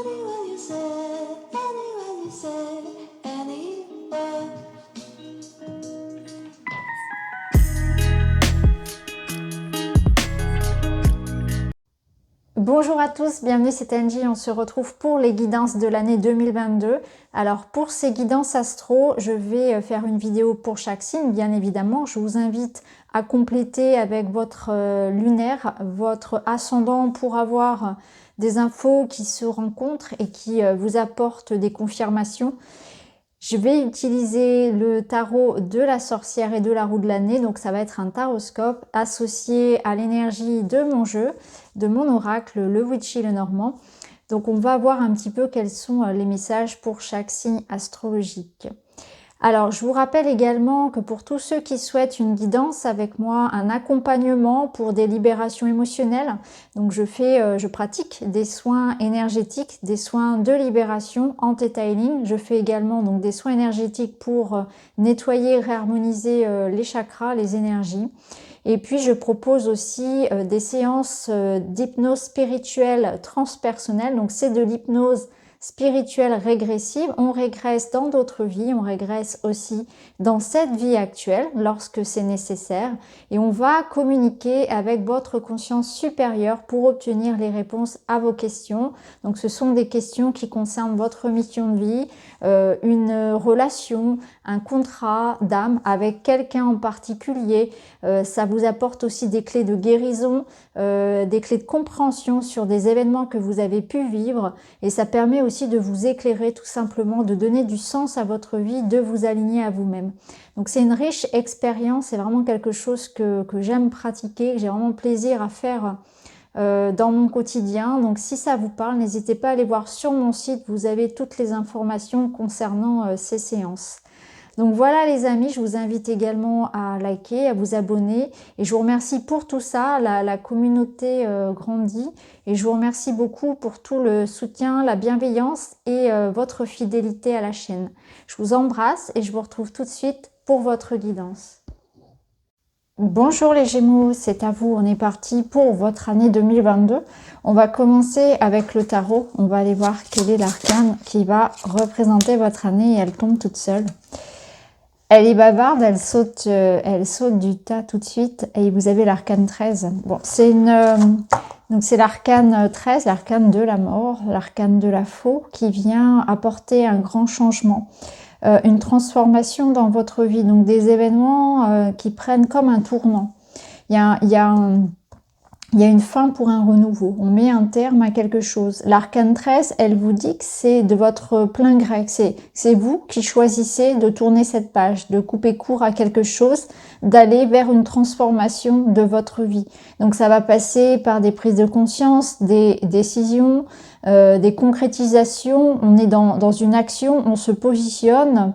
Anyone you say, anyone you say, anywhere. Bonjour à tous, bienvenue, c'est Angie, on se retrouve pour les guidances de l'année 2022. Alors pour ces guidances astro, je vais faire une vidéo pour chaque signe, bien évidemment. Je vous invite à compléter avec votre lunaire, votre ascendant pour avoir des infos qui se rencontrent et qui vous apportent des confirmations. Je vais utiliser le tarot de la sorcière et de la roue de l'année, donc ça va être un taroscope associé à l'énergie de mon jeu, de mon oracle, le Witchy le Normand. Donc on va voir un petit peu quels sont les messages pour chaque signe astrologique. Alors, je vous rappelle également que pour tous ceux qui souhaitent une guidance avec moi, un accompagnement pour des libérations émotionnelles, donc je pratique des soins énergétiques, des soins de libération anti-tailing. Je fais également donc des soins énergétiques pour nettoyer, réharmoniser les chakras, les énergies. Et puis, je propose aussi des séances d'hypnose spirituelle transpersonnelle. Donc, c'est de l'hypnose spirituelle régressive, on régresse dans d'autres vies, on régresse aussi dans cette vie actuelle lorsque c'est nécessaire et on va communiquer avec votre conscience supérieure pour obtenir les réponses à vos questions. Donc ce sont des questions qui concernent votre mission de vie, une relation, un contrat d'âme avec quelqu'un en particulier. Ça vous apporte aussi des clés de guérison, des clés de compréhension sur des événements que vous avez pu vivre et ça permet aussi de vous éclairer tout simplement, de donner du sens à votre vie, de vous aligner à vous-même. Donc c'est une riche expérience, c'est vraiment quelque chose que j'aime pratiquer, que j'ai vraiment plaisir à faire dans mon quotidien. Donc si ça vous parle, n'hésitez pas à aller voir sur mon site, vous avez toutes les informations concernant ces séances. Donc voilà les amis, je vous invite également à liker, à vous abonner et je vous remercie pour tout ça, la communauté grandit et je vous remercie beaucoup pour tout le soutien, la bienveillance et votre fidélité à la chaîne. Je vous embrasse et je vous retrouve tout de suite pour votre guidance. Bonjour les Gémeaux, c'est à vous, on est parti pour votre année 2022. On va commencer avec le tarot, on va aller voir quel est l'arcane qui va représenter votre année et elle tombe toute seule. Elle est bavarde, elle saute du tas tout de suite et vous avez l'arcane 13. Bon, donc c'est l'arcane 13, l'arcane de la mort, l'arcane de la faux qui vient apporter un grand changement, une transformation dans votre vie. Donc des événements qui prennent comme un tournant. Il y a une fin pour un renouveau, on met un terme à quelque chose. L'arcane 13, elle vous dit que c'est de votre plein gré, c'est vous qui choisissez de tourner cette page, de couper court à quelque chose, d'aller vers une transformation de votre vie. Donc ça va passer par des prises de conscience, des décisions, des concrétisations, on est dans une action, on se positionne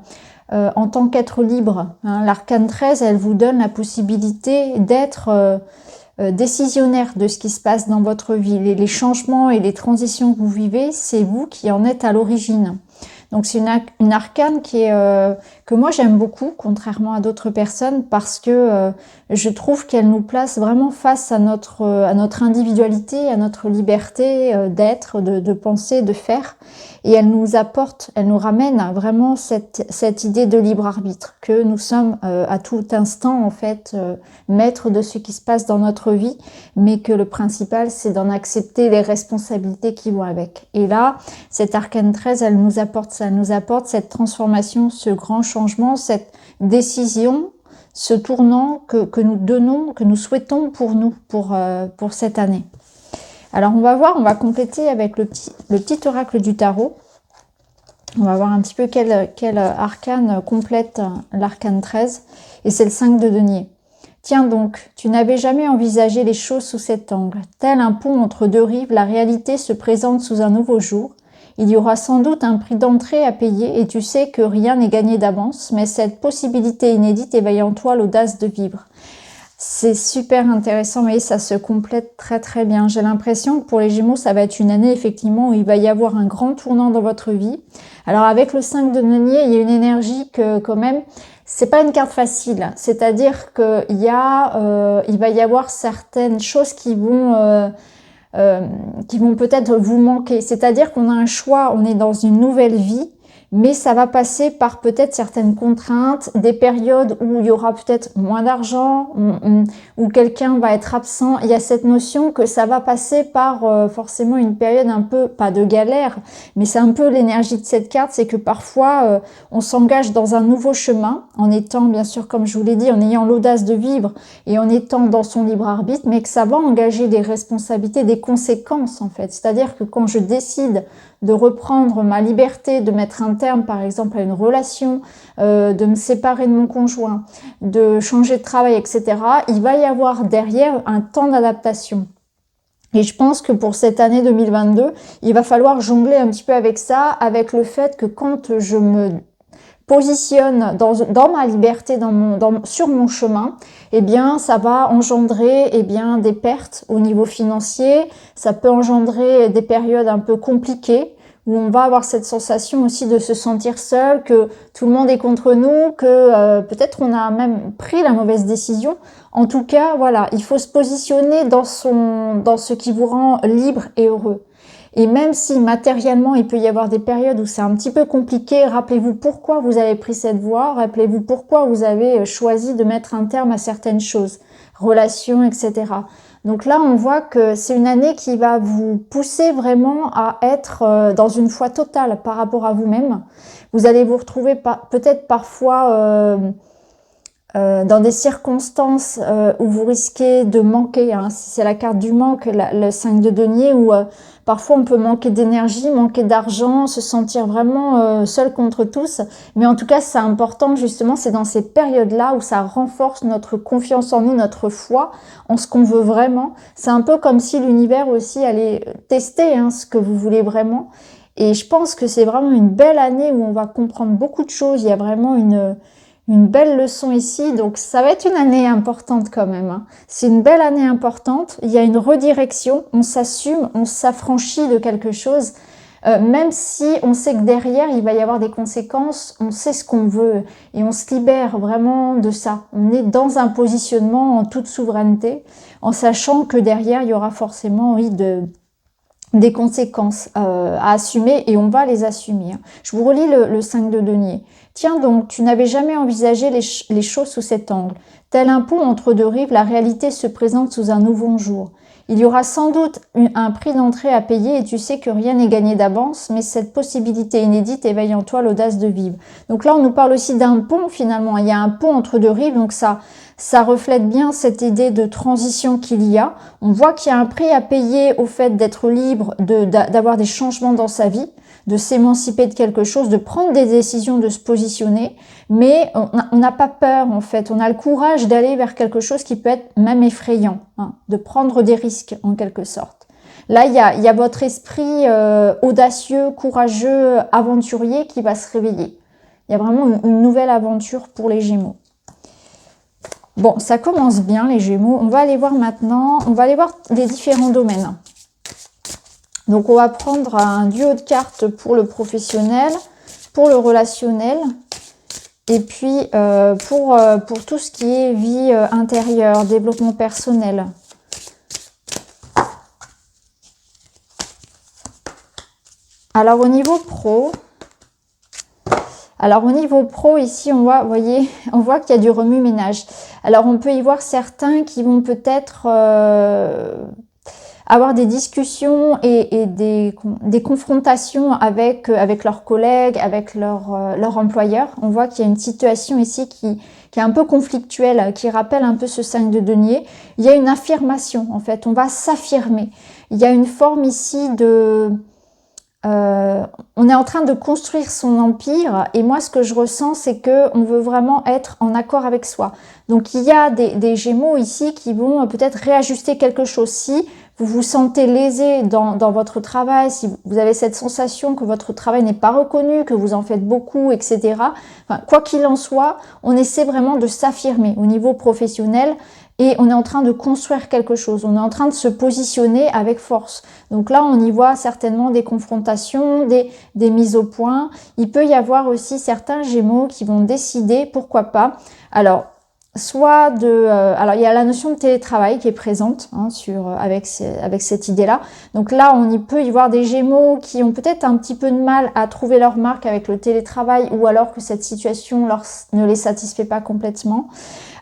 en tant qu'être libre. L'arcane 13, elle vous donne la possibilité d'être décisionnaire de ce qui se passe dans votre vie. Les changements et les transitions que vous vivez, c'est vous qui en êtes à l'origine. Donc c'est une arcane qui est que moi j'aime beaucoup, contrairement à d'autres personnes, parce que je trouve qu'elle nous place vraiment face à notre individualité, à notre liberté d'être, de penser, de faire. Et elle nous apporte, elle nous ramène vraiment cette idée de libre arbitre, que nous sommes à tout instant en fait maîtres de ce qui se passe dans notre vie, mais que le principal c'est d'en accepter les responsabilités qui vont avec. Et là, cette arcane 13, elle nous apporte ça, elle nous apporte cette transformation, ce grand changement, cette décision, ce tournant que nous donnons, que nous souhaitons pour nous, pour cette année. Alors on va voir, on va compléter avec le petit oracle du tarot. On va voir un petit peu quel arcane complète l'arcane 13. Et c'est le 5 de denier. Tiens donc, tu n'avais jamais envisagé les choses sous cet angle. Tel un pont entre deux rives, la réalité se présente sous un nouveau jour. Il y aura sans doute un prix d'entrée à payer et tu sais que rien n'est gagné d'avance, mais cette possibilité inédite éveille en toi l'audace de vivre. C'est super intéressant, mais ça se complète très très bien. J'ai l'impression que pour les Gémeaux, ça va être une année effectivement où il va y avoir un grand tournant dans votre vie. Alors avec le 5 de denier, il y a une énergie que quand même, c'est pas une carte facile. C'est-à-dire qu'il va y avoir certaines choses qui vont qui vont peut-être vous manquer. C'est-à-dire qu'on a un choix, on est dans une nouvelle vie, mais ça va passer par peut-être certaines contraintes, des périodes où il y aura peut-être moins d'argent, où quelqu'un va être absent. Il y a cette notion que ça va passer par forcément une période un peu, pas de galère, mais c'est un peu l'énergie de cette carte, c'est que parfois on s'engage dans un nouveau chemin, en étant bien sûr, comme je vous l'ai dit, en ayant l'audace de vivre et en étant dans son libre arbitre, mais que ça va engager des responsabilités, des conséquences en fait. C'est-à-dire que quand je décide de reprendre ma liberté, de mettre un terme par exemple à une relation, de me séparer de mon conjoint, de changer de travail, etc. Il va y avoir derrière un temps d'adaptation. Et je pense que pour cette année 2022, il va falloir jongler un petit peu avec ça, avec le fait que quand je me positionne dans ma liberté, sur mon chemin, eh bien, ça va engendrer, eh bien, des pertes au niveau financier. Ça peut engendrer des périodes un peu compliquées où on va avoir cette sensation aussi de se sentir seul, que tout le monde est contre nous, que peut-être on a même pris la mauvaise décision. En tout cas, voilà, il faut se positionner dans ce qui vous rend libre et heureux. Et même si matériellement, il peut y avoir des périodes où c'est un petit peu compliqué, rappelez-vous pourquoi vous avez pris cette voie, rappelez-vous pourquoi vous avez choisi de mettre un terme à certaines choses, relations, etc. Donc là, on voit que c'est une année qui va vous pousser vraiment à être dans une foi totale par rapport à vous-même. Vous allez vous retrouver peut-être parfois dans des circonstances où vous risquez de manquer, hein. C'est la carte du manque, le 5 de denier, où parfois on peut manquer d'énergie, manquer d'argent, se sentir vraiment seul contre tous. Mais en tout cas, c'est important justement, c'est dans ces périodes-là où ça renforce notre confiance en nous, notre foi en ce qu'on veut vraiment. C'est un peu comme si l'univers aussi allait tester ce que vous voulez vraiment. Et je pense que c'est vraiment une belle année où on va comprendre beaucoup de choses. Il y a vraiment une belle leçon ici, donc ça va être une année importante quand même. C'est une belle année importante, il y a une redirection, on s'assume, on s'affranchit de quelque chose, même si on sait que derrière il va y avoir des conséquences, on sait ce qu'on veut et on se libère vraiment de ça. On est dans un positionnement en toute souveraineté, en sachant que derrière il y aura forcément des conséquences à assumer et on va les assumer. Je vous relis le 5 de denier. Tiens donc, tu n'avais jamais envisagé les choses sous cet angle. Tel un pont entre deux rives, la réalité se présente sous un nouveau jour. Il y aura sans doute un prix d'entrée à payer et tu sais que rien n'est gagné d'avance, mais cette possibilité inédite éveille en toi l'audace de vivre. Donc là, on nous parle aussi d'un pont finalement. Il y a un pont entre deux rives, donc ça reflète bien cette idée de transition qu'il y a. On voit qu'il y a un prix à payer au fait d'être libre, d'avoir des changements dans sa vie, de s'émanciper de quelque chose, de prendre des décisions, de se positionner, mais on n'a pas peur en fait, on a le courage d'aller vers quelque chose qui peut être même effrayant, de prendre des risques en quelque sorte. Là, il y a votre esprit audacieux, courageux, aventurier qui va se réveiller. Il y a vraiment une nouvelle aventure pour les Gémeaux. Bon, ça commence bien les Gémeaux, on va aller voir maintenant, on va aller voir les différents domaines. Donc, on va prendre un duo de cartes pour le professionnel, pour le relationnel, et puis pour tout ce qui est vie intérieure, développement personnel. Alors, au niveau pro, ici, on voit, vous voyez, on voit qu'il y a du remue-ménage. Alors, on peut y voir certains qui vont peut-être avoir des discussions et des confrontations avec leurs collègues, avec leur employeur. On voit qu'il y a une situation ici qui est un peu conflictuelle, qui rappelle un peu ce 5 de denier. Il y a une affirmation, en fait, on va s'affirmer. Il y a une forme ici de... on est en train de construire son empire et moi ce que je ressens c'est que on veut vraiment être en accord avec soi. Donc il y a des Gémeaux ici qui vont peut-être réajuster quelque chose. Si vous vous sentez lésé dans votre travail, si vous avez cette sensation que votre travail n'est pas reconnu, que vous en faites beaucoup, etc. Enfin, quoi qu'il en soit, on essaie vraiment de s'affirmer au niveau professionnel et on est en train de construire quelque chose. On est en train de se positionner avec force. Donc là, on y voit certainement des confrontations, des mises au point. Il peut y avoir aussi certains Gémeaux qui vont décider, pourquoi pas. Alors, soit de... alors, il y a la notion de télétravail qui est présente hein, avec cette idée-là. Donc là, on y peut y voir des Gémeaux qui ont peut-être un petit peu de mal à trouver leur marque avec le télétravail ou alors que cette situation ne les satisfait pas complètement.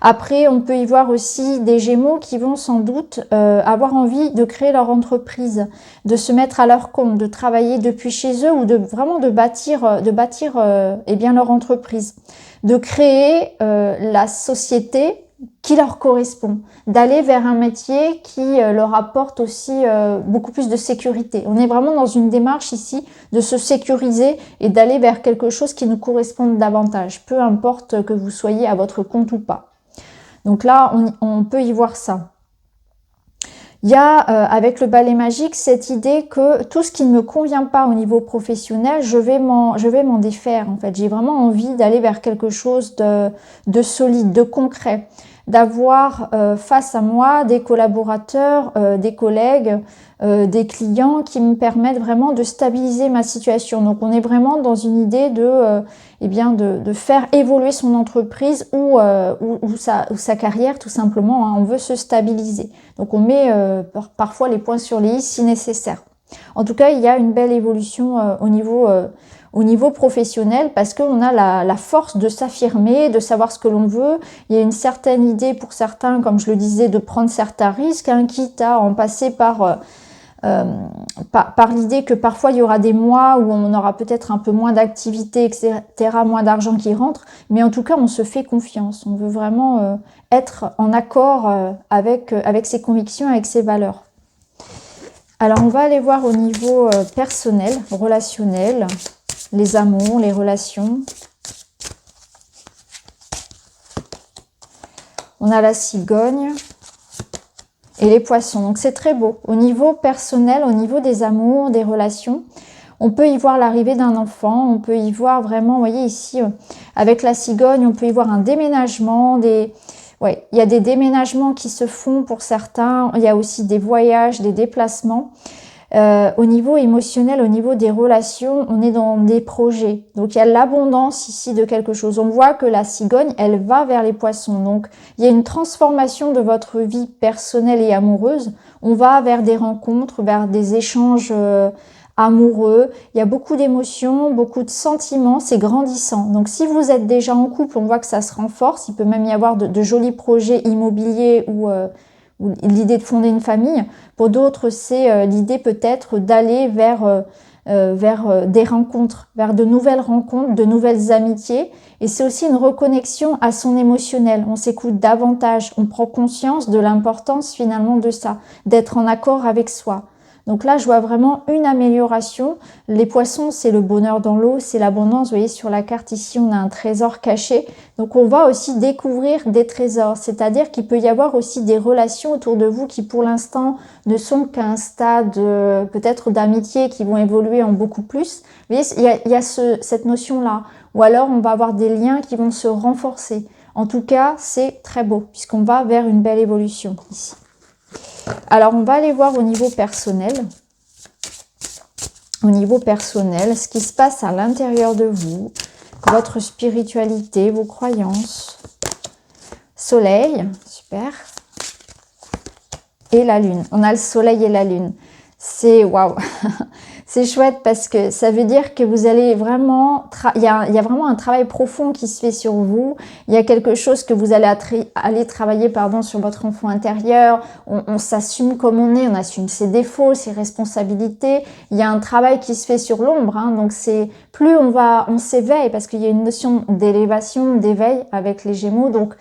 Après, on peut y voir aussi des Gémeaux qui vont sans doute avoir envie de créer leur entreprise, de se mettre à leur compte, de travailler depuis chez eux ou vraiment de bâtir eh bien leur entreprise, de créer la société qui leur correspond, d'aller vers un métier qui leur apporte aussi beaucoup plus de sécurité. On est vraiment dans une démarche ici de se sécuriser et d'aller vers quelque chose qui nous corresponde davantage, peu importe que vous soyez à votre compte ou pas. Donc là, on peut y voir ça. Il y a avec le balai magique cette idée que tout ce qui ne me convient pas au niveau professionnel, je vais m'en défaire en fait. J'ai vraiment envie d'aller vers quelque chose de solide, de concret, d'avoir face à moi des collaborateurs, des collègues, des clients qui me permettent vraiment de stabiliser ma situation. Donc on est vraiment dans une idée de faire évoluer son entreprise ou sa carrière tout simplement. Hein. On veut se stabiliser. Donc on met parfois les points sur les i si nécessaire. En tout cas, il y a une belle évolution au niveau professionnel parce qu'on a la force de s'affirmer, de savoir ce que l'on veut. Il y a une certaine idée pour certains, comme je le disais, de prendre certains risques, hein, quitte à en passer par l'idée que parfois il y aura des mois où on aura peut-être un peu moins d'activité, etc., moins d'argent qui rentre, mais en tout cas on se fait confiance, on veut vraiment être en accord avec ses convictions, avec ses valeurs. Alors on va aller voir au niveau personnel, relationnel, les amours, les relations. On a la cigogne et les poissons. Donc c'est très beau. Au niveau personnel, au niveau des amours, des relations, on peut y voir l'arrivée d'un enfant, on peut y voir vraiment, vous voyez ici, avec la cigogne, on peut y voir un déménagement, il y a des déménagements qui se font pour certains, il y a aussi des voyages, des déplacements. Au niveau émotionnel, au niveau des relations, on est dans des projets. Donc il y a l'abondance ici de quelque chose. On voit que la cigogne, elle va vers les poissons. Donc il y a une transformation de votre vie personnelle et amoureuse. On va vers des rencontres, vers des échanges amoureux. Il y a beaucoup d'émotions, beaucoup de sentiments. C'est grandissant. Donc si vous êtes déjà en couple, on voit que ça se renforce. Il peut même y avoir de jolis projets immobiliers ou l'idée de fonder une famille. Pour d'autres, c'est l'idée peut-être d'aller vers des rencontres, vers de nouvelles rencontres, de nouvelles amitiés. Et c'est aussi une reconnexion à son émotionnel. On s'écoute davantage, on prend conscience de l'importance finalement de ça, d'être en accord avec soi. Donc là, je vois vraiment une amélioration. Les poissons, c'est le bonheur dans l'eau, c'est l'abondance. Vous voyez, sur la carte ici, on a un trésor caché. Donc on va aussi découvrir des trésors. C'est-à-dire qu'il peut y avoir aussi des relations autour de vous qui, pour l'instant, ne sont qu'à un stade peut-être d'amitié qui vont évoluer en beaucoup plus. Vous voyez, il y a cette notion-là. Ou alors, on va avoir des liens qui vont se renforcer. En tout cas, c'est très beau puisqu'on va vers une belle évolution ici. Alors, on va aller voir au niveau personnel. Au niveau personnel, ce qui se passe à l'intérieur de vous, votre spiritualité, vos croyances. Soleil, super. Et la lune. On a le soleil et la lune. C'est waouh. C'est chouette parce que ça veut dire que vous allez vraiment... Il y a vraiment un travail profond qui se fait sur vous. Il y a quelque chose que vous allez aller travailler sur votre enfant intérieur. On s'assume comme on assume ses défauts, ses responsabilités. Il y a un travail qui se fait sur l'ombre. Hein, donc c'est plus on s'éveille parce qu'il y a une notion d'élévation, d'éveil avec les Gémeaux. Donc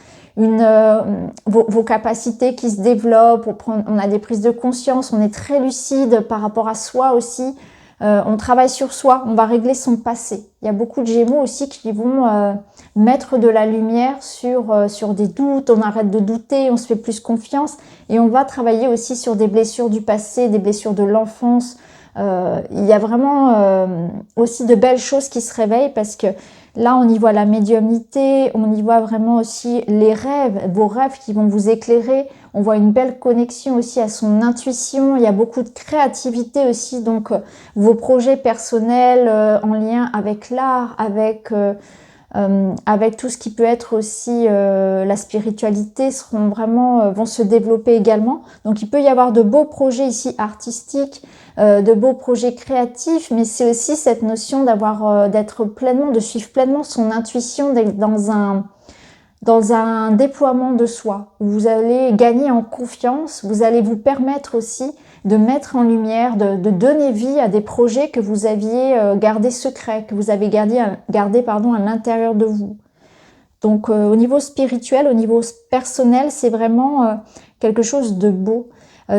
vos capacités qui se développent, on a des prises de conscience, on est très lucide par rapport à soi aussi. On travaille sur soi, on va régler son passé. Il y a beaucoup de Gémeaux aussi qui vont mettre de la lumière sur des doutes, on arrête de douter, on se fait plus confiance et on va travailler aussi sur des blessures du passé, des blessures de l'enfance. Il y a vraiment aussi de belles choses qui se réveillent parce que là, on y voit la médiumnité, on y voit vraiment aussi les rêves, vos rêves qui vont vous éclairer. On voit une belle connexion aussi à son intuition. Il y a beaucoup de créativité aussi, donc vos projets personnels en lien avec l'art, avec avec tout ce qui peut être aussi la spiritualité, vont se développer également. Donc il peut y avoir de beaux projets ici artistiques, de beaux projets créatifs, mais c'est aussi cette notion de suivre pleinement son intuition, d'être dans un déploiement de soi, où vous allez gagner en confiance, vous allez vous permettre aussi de mettre en lumière, de donner vie à des projets que vous aviez gardés secrets, que vous avez gardé à l'intérieur de vous. Donc au niveau spirituel, au niveau personnel, c'est vraiment quelque chose de beau.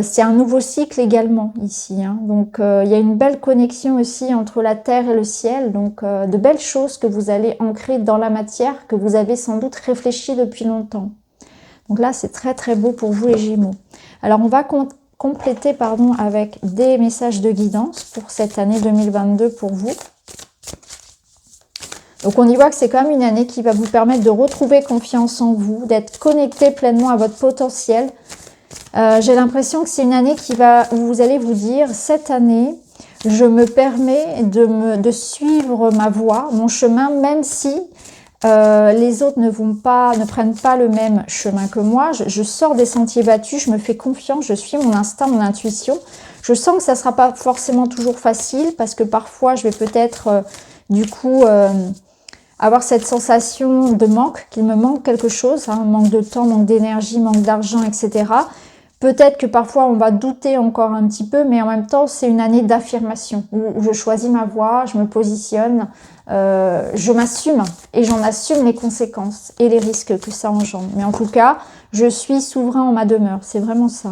C'est un nouveau cycle également ici, hein. Donc il y a une belle connexion aussi entre la terre et le ciel, donc de belles choses que vous allez ancrer dans la matière, que vous avez sans doute réfléchi depuis longtemps. Donc là, c'est très très beau pour vous les Gémeaux. Alors on va compléter avec des messages de guidance pour cette année 2022 pour vous. Donc on y voit que c'est quand même une année qui va vous permettre de retrouver confiance en vous, d'être connecté pleinement à votre potentiel. J'ai l'impression que c'est une année où vous allez vous dire, cette année, je me permets de suivre ma voie, mon chemin, même si les autres ne prennent pas le même chemin que moi. Je sors des sentiers battus, je me fais confiance, je suis mon instinct, mon intuition. Je sens que ça ne sera pas forcément toujours facile parce que parfois je vais peut-être avoir cette sensation de manque, qu'il me manque quelque chose, hein, manque de temps, manque d'énergie, manque d'argent, etc. Peut-être que parfois on va douter encore un petit peu, mais en même temps c'est une année d'affirmation où je choisis ma voie, je me positionne, je m'assume et j'en assume les conséquences et les risques que ça engendre. Mais en tout cas, je suis souverain en ma demeure, c'est vraiment ça.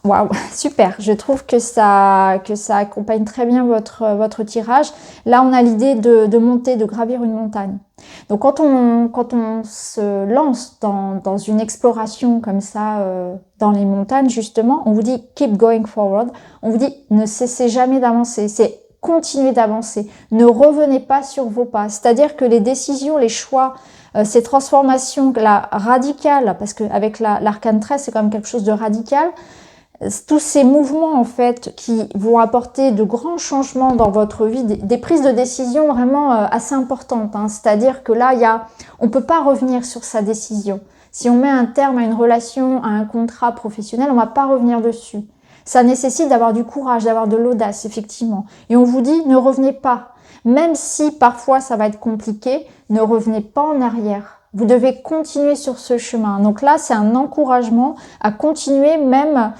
Waouh, super, je trouve que ça accompagne très bien votre tirage. Là, on a l'idée de monter, de gravir une montagne. Donc, quand on se lance dans une exploration comme ça, dans les montagnes, justement, on vous dit « keep going forward ». On vous dit « ne cessez jamais d'avancer ». C'est continuer d'avancer. Ne revenez pas sur vos pas. C'est-à-dire que les décisions, les choix, ces transformations radicales, parce qu'avec l'arcane 13, c'est quand même quelque chose de radical, tous ces mouvements en fait qui vont apporter de grands changements dans votre vie, des prises de décision vraiment assez importantes, hein. C'est-à-dire que là, on peut pas revenir sur sa décision. Si on met un terme à une relation, à un contrat professionnel, on va pas revenir dessus. Ça nécessite d'avoir du courage, d'avoir de l'audace, effectivement. Et on vous dit, ne revenez pas. Même si parfois ça va être compliqué, ne revenez pas en arrière. Vous devez continuer sur ce chemin. Donc là, c'est un encouragement à continuer même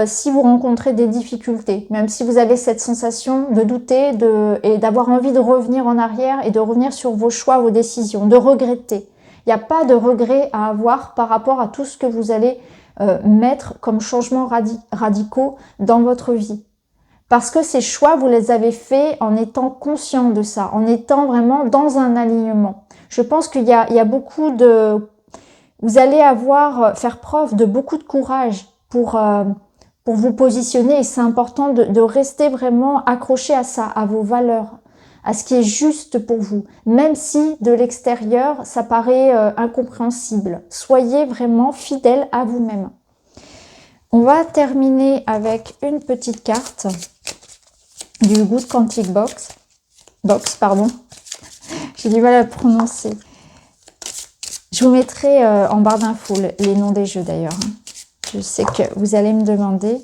si vous rencontrez des difficultés. Même si vous avez cette sensation de douter et d'avoir envie de revenir en arrière et de revenir sur vos choix, vos décisions, de regretter. Il n'y a pas de regret à avoir par rapport à tout ce que vous allez mettre comme changements radicaux dans votre vie. Parce que ces choix, vous les avez faits en étant conscient de ça, en étant vraiment dans un alignement. Je pense qu'il y a beaucoup de... Vous allez faire preuve de beaucoup de courage pour vous positionner et c'est important de rester vraiment accroché à ça, à vos valeurs, à ce qui est juste pour vous. Même si de l'extérieur, ça paraît incompréhensible. Soyez vraiment fidèle à vous-même. On va terminer avec une petite carte du Good Quantic Box. J'ai du mal à le prononcer. Je vous mettrai en barre d'infos les noms des jeux d'ailleurs. Je sais que vous allez me demander.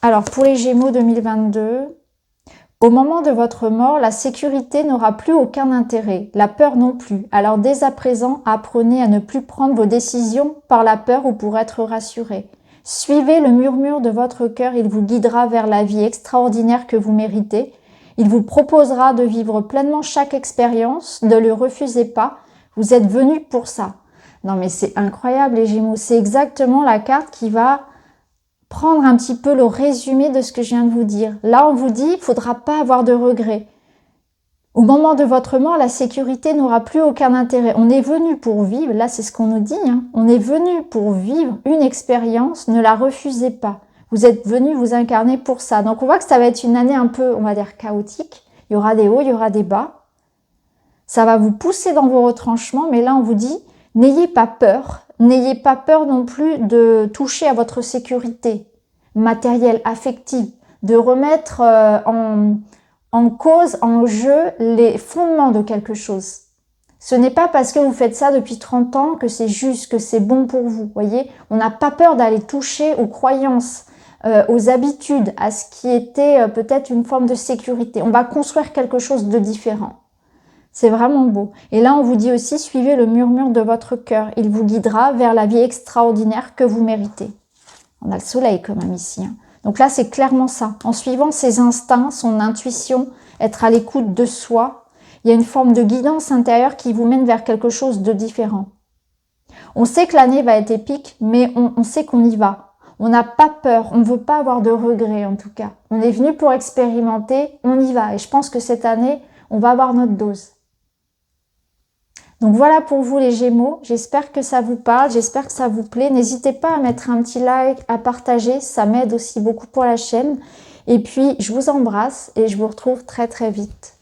Alors, pour les Gémeaux 2022, au moment de votre mort, la sécurité n'aura plus aucun intérêt, la peur non plus. Alors, dès à présent, apprenez à ne plus prendre vos décisions par la peur ou pour être rassuré. Suivez le murmure de votre cœur, il vous guidera vers la vie extraordinaire que vous méritez. Il vous proposera de vivre pleinement chaque expérience, ne le refusez pas, vous êtes venus pour ça. Non mais c'est incroyable les Gémeaux, c'est exactement la carte qui va prendre un petit peu le résumé de ce que je viens de vous dire. Là on vous dit, il ne faudra pas avoir de regrets. Au moment de votre mort, la sécurité n'aura plus aucun intérêt. On est venu pour vivre, là c'est ce qu'on nous dit, hein. On est venu pour vivre une expérience, ne la refusez pas. Vous êtes venu vous incarner pour ça. Donc on voit que ça va être une année un peu, on va dire, chaotique. Il y aura des hauts, il y aura des bas. Ça va vous pousser dans vos retranchements, mais là on vous dit, n'ayez pas peur. N'ayez pas peur non plus de toucher à votre sécurité matérielle, affective, de remettre en cause, en jeu, les fondements de quelque chose. Ce n'est pas parce que vous faites ça depuis 30 ans que c'est juste, que c'est bon pour vous. Voyez, on n'a pas peur d'aller toucher aux croyances, aux habitudes, à ce qui était peut-être une forme de sécurité. On va construire quelque chose de différent. C'est vraiment beau. Et là, on vous dit aussi, suivez le murmure de votre cœur. Il vous guidera vers la vie extraordinaire que vous méritez. On a le soleil quand même ici. Hein. Donc là, c'est clairement ça. En suivant ses instincts, son intuition, être à l'écoute de soi, il y a une forme de guidance intérieure qui vous mène vers quelque chose de différent. On sait que l'année va être épique, mais on sait qu'on y va. On n'a pas peur, on ne veut pas avoir de regrets en tout cas. On est venu pour expérimenter, on y va. Et je pense que cette année, on va avoir notre dose. Donc voilà pour vous les Gémeaux, j'espère que ça vous parle, j'espère que ça vous plaît. N'hésitez pas à mettre un petit like, à partager, ça m'aide aussi beaucoup pour la chaîne. Et puis je vous embrasse et je vous retrouve très très vite.